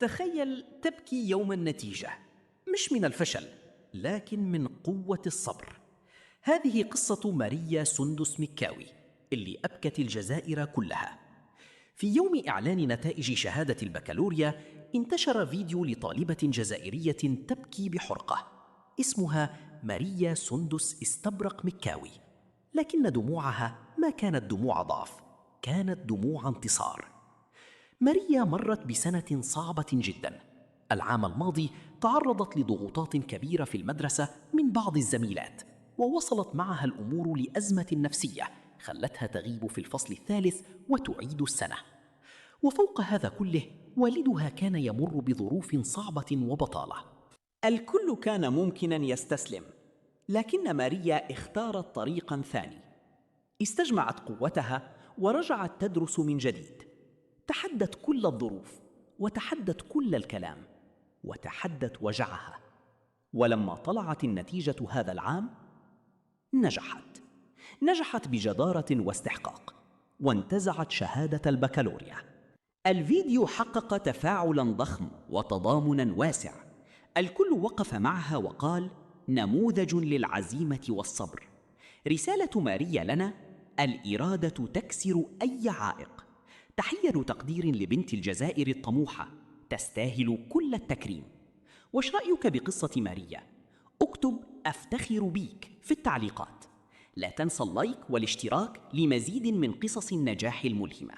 تخيل تبكي يوم النتيجة، مش من الفشل لكن من قوة الصبر. هذه قصة ماريا سندس مكاوي اللي أبكت الجزائر كلها. في يوم إعلان نتائج شهادة البكالوريا انتشر فيديو لطالبة جزائرية تبكي بحرقة اسمها ماريا سندس استبرق مكاوي، لكن دموعها ما كانت دموع ضعف، كانت دموع انتصار. ماريا مرت بسنة صعبة جدا. العام الماضي تعرضت لضغوطات كبيرة في المدرسة من بعض الزميلات، ووصلت معها الأمور لأزمة نفسية خلتها تغيب في الفصل الثالث وتعيد السنة. وفوق هذا كله والدها كان يمر بظروف صعبة وبطالة. الكل كان ممكنا يستسلم، لكن ماريا اختارت طريقا ثاني. استجمعت قوتها ورجعت تدرس من جديد. تحدت كل الظروف وتحدت كل الكلام وتحدت وجعها. ولما طلعت النتيجة هذا العام نجحت بجدارة واستحقاق، وانتزعت شهادة البكالوريا. الفيديو حقق تفاعلا ضخم وتضامنا واسع. الكل وقف معها وقال: نموذج للعزيمة والصبر. رسالة ماريا لنا: الإرادة تكسر أي عائق. تحية تقدير لبنت الجزائر الطموحة، تستاهل كل التكريم. وش رأيك بقصة ماريا؟ اكتب أفتخر بيك في التعليقات. لا تنسى اللايك والاشتراك لمزيد من قصص النجاح الملهمة.